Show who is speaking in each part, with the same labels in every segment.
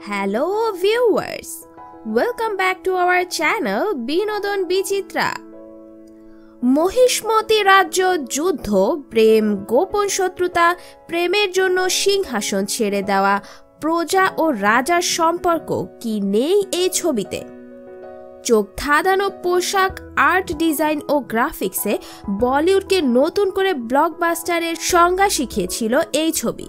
Speaker 1: Hello viewers, welcome back to our channel বিনোদন বিচিত্রা। মহিষ্মতি রাজ্য, যুদ্ধ, প্রেম, গোপন শত্রুতা, প্রেমের জন্য সিংহাসন ছেড়ে দেওয়া, প্রজা ও রাজার সম্পর্ক কি নেই এই ছবিতে? চোখ ধাঁধানো পোশাক, আর্ট ডিজাইন ও গ্রাফিক্সে বলিউডকে নতুন করে ব্লকবাস্টারের সংজ্ঞা শিখিয়েছিল এই ছবি।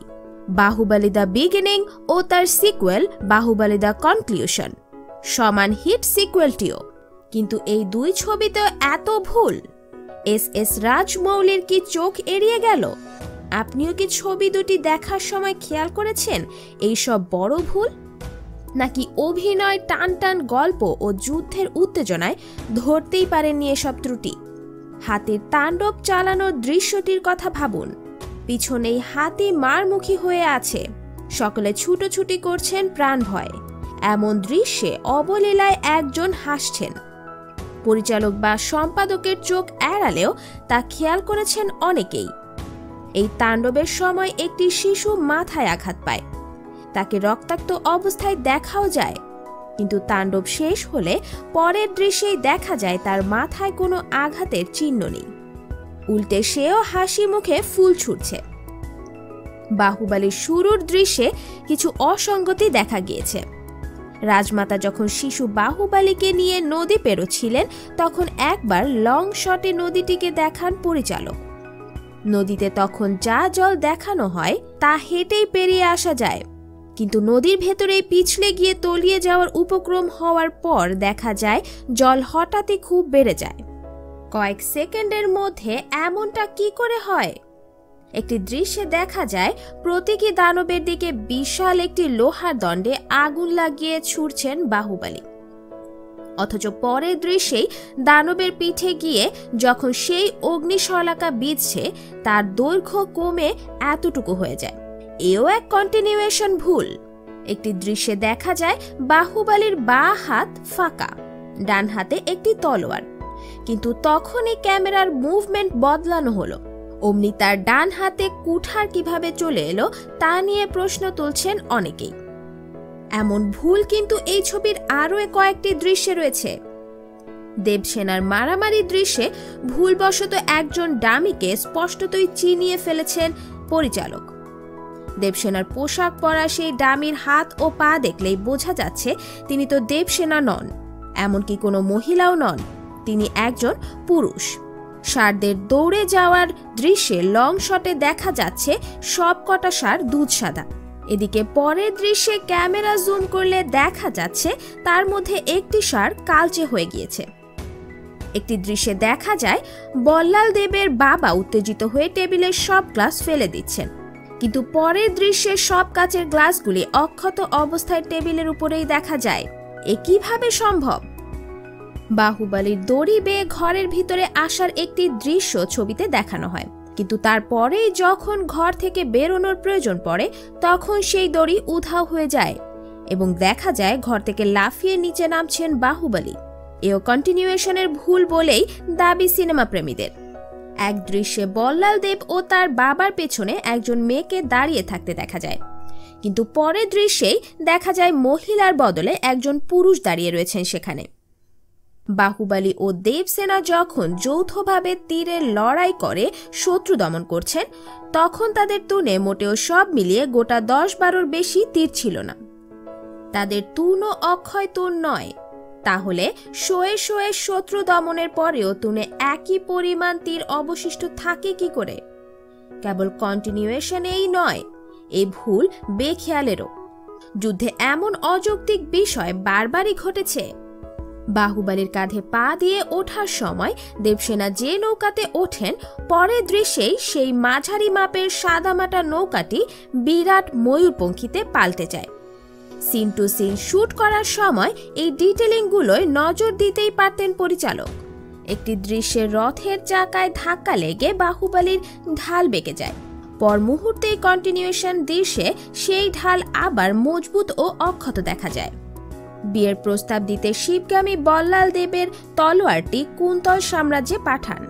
Speaker 1: বাহুবলী দ্য বিগিনিং ও তার সিকুয়েল বাহুবলী দ্য কনক্লুশন সমান হিট সিকুয়েলটিও। কিন্তু এই দুই ছবিতেও এত ভুল। এস রাজমৌলির কি চোখ এড়িয়ে গেল? আপনিও কি ছবি দুটি দেখার সময় খেয়াল করেছেন এই সব বড় ভুল? নাকি অভিনয়, টান টান গল্প ও যুদ্ধের উত্তেজনায় ধরতেই পারেননি এসব ত্রুটি? হাতির তাণ্ডব চালানোর দৃশ্যটির কথা ভাবুন। পিছনেই হাতি মারমুখী হয়ে আছে, সকলে ছুটোছুটি করছেন প্রাণ ভয়ে। এমন দৃশ্যে অবলীলায় একজন হাসছেন। পরিচালক বা সম্পাদকের চোখ এড়ালেও তা খেয়াল করেছেন অনেকেই। এই তাণ্ডবের সময় একটি শিশু মাথায় আঘাত পায়, তাকে রক্তাক্ত অবস্থায় দেখাও যায়, কিন্তু তাণ্ডব শেষ হলে পরের দৃশ্যেই দেখা যায় তার মাথায় কোনো আঘাতের চিহ্ন নেই, উল্টে সেও হাসি মুখে ফুল ছুটছে। বাহুবলীর শুরুর দৃশ্যে কিছু অসঙ্গতি দেখা গিয়েছে। রাজমাতা যখন শিশু বাহুবলীকে নিয়ে নদী পেরোচ্ছিলেন, তখন একবার লং শটে নদীটিকে দেখান পরিচালক। নদীতে তখন যা জল দেখানো হয় তা হেঁটেই পেরিয়ে আসা যায়, কিন্তু নদীর ভেতরেই পিছলে গিয়ে তলিয়ে যাওয়ার উপক্রম হওয়ার পর দেখা যায় জল হঠাৎই খুব বেড়ে যায়। কয়েক সেকেন্ডের মধ্যে এমনটা কি করে হয়? একটি দৃশ্যে দেখা যায় প্রতীকী দানবের দিকে বিশাল একটি লোহার দণ্ডে আগুন লাগিয়ে ছুড়ছেন বাহুবলী, অথচ পরের দৃশ্যেই দানবের পিঠে গিয়ে যখন সেই অগ্নিশলাকা বিঁধছে, তার দৈর্ঘ্য কমে এতটুকু হয়ে যায়। এও এক কন্টিনিউয়েশন ভুল। একটি দৃশ্যে দেখা যায় বাহুবলীর বাঁ হাত ফাঁকা, ডান হাতে একটি তলোয়ার, কিন্তু তখনই ক্যামেরার মুভমেন্ট বদলানো হলো। অমনি তার ডান হাতে কুঠার কিভাবে চলে এলো তা নিয়ে প্রশ্ন তুলছেন অনেকেই। এমন ভুল কিন্তু এই ছবির আরও কয়েকটি দৃশ্যে রয়েছে। দেবসেনার মারামারি দৃশ্যে ভুলবশত একজন ডামিকে স্পষ্টতই চিনিয়ে ফেলেছেন পরিচালক। দেবসেনার পোশাক পরা সেই ডামির হাত ও পা দেখলেই বোঝা যাচ্ছে তিনি তো দেবসেনা নন, এমনকি কোনো মহিলাও নন, তিনি একজন পুরুষ। ষাঁড়দের দৌড়ে যাওয়ার দৃশ্যে লং শটে দেখা যাচ্ছে সব কটা ষাঁড় দুধ সাদা। এদিকে পরের দৃশ্যে ক্যামেরা জুম করলে দেখা যাচ্ছে তার মধ্যে একটি ষাঁড় কালচে হয়ে গিয়েছে। একটি দৃশ্যে দেখা যায় বল্লাল দেবের বাবা উত্তেজিত হয়ে টেবিলের সব গ্লাস ফেলে দিচ্ছেন, কিন্তু পরের দৃশ্যে সব কাচের গ্লাসগুলি অক্ষত অবস্থায় টেবিলের উপরেই দেখা যায়। এ কিভাবে সম্ভব? বাহুবলীর দড়ি বেয়ে ঘরের ভিতরে আসার একটি দৃশ্য ছবিতে দেখানো হয়, কিন্তু তারপরেই যখন ঘর থেকে বেরোনোর প্রয়োজন পড়ে তখন সেই দড়ি উধাও হয়ে যায় এবং দেখা যায় ঘর থেকে লাফিয়ে নিচে নামছেন বাহুবলী। এও কন্টিনিউয়েশনের ভুল বলেই দাবি সিনেমা প্রেমীদের। এক দৃশ্যে বল্লাল দেব ও তার বাবার পেছনে একজন মেয়েকে দাঁড়িয়ে থাকতে দেখা যায়, কিন্তু পরের দৃশ্যেই দেখা যায় মহিলার বদলে একজন পুরুষ দাঁড়িয়ে রয়েছেন সেখানে। বাহুবলী ও দেবসেনা যখন যৌথভাবে তীরের লড়াই করে শত্রু দমন করছেন, তখন তাদের তুনে মোটেও সব মিলিয়ে গোটা 10-12 বেশি তীর ছিল না। তাদের তুনও অক্ষয় তুন নয়, তাহলে শোয়ে শোয়ে শত্রু দমনের পরেও তুনে একই পরিমাণ তীর অবশিষ্ট থাকে কি করে? কেবল কন্টিনিউয়েশনেই নয়, এই ভুল বেখেয়ালেরও। যুদ্ধে এমন অযৌক্তিক বিষয় বারবারই ঘটেছে। বাহুবলীর কাঁধে পা দিয়ে ওঠার সময় দেবসেনা যে নৌকাতে ওঠেন, পরের দৃশ্যেই সেই মাঝারি মাপের সাদামাটা নৌকাটি বিরাট ময়ূরপঙ্খীতে পাল্টে যায়। সিন টু সিন শুট করার সময় এই ডিটেলিংগুলোয় নজর দিতেই পারতেন পরিচালক। একটি দৃশ্যে রথের চাকায় ধাক্কা লেগে বাহুবলীর ঢাল বেঁকে যায়, পর মুহূর্তেই কন্টিনিউয়েশন দৃশ্যে সেই ঢাল আবার মজবুত ও অক্ষত দেখা যায়। বিয়ের প্রস্তাব দিতে শিবগামী বল্লাল দেবের তলোয়ারটি কুন্তল সাম্রাজ্যে পাঠান।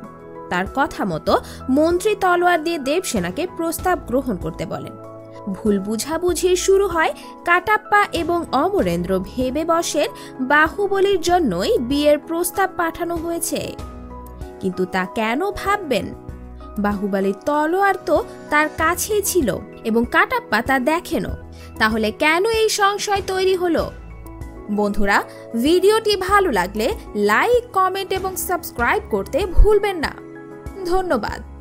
Speaker 1: তার কথা মতো মন্ত্রী তলোয়ার দিয়ে দেবসেনাকে প্রস্তাব গ্রহণ করতে বলেন। ভুল বুঝাবুঝি শুরু হয়। কাটাপ্পা এবং অমরেন্দ্র ভেবে বসেন বাহুবলীর জন্যই বিয়ের প্রস্তাব পাঠানো হয়েছে। কিন্তু তা কেন ভাববেন? বাহুবলীর তলোয়ার তো তার কাছেই ছিল এবং কাটাপ্পা তা দেখেনও। তাহলে কেন এই সংশয় তৈরি হলো? বন্ধুরা, ভিডিওটি ভালো লাগলে লাইক, কমেন্ট এবং সাবস্ক্রাইব করতে ভুলবেন না। ধন্যবাদ।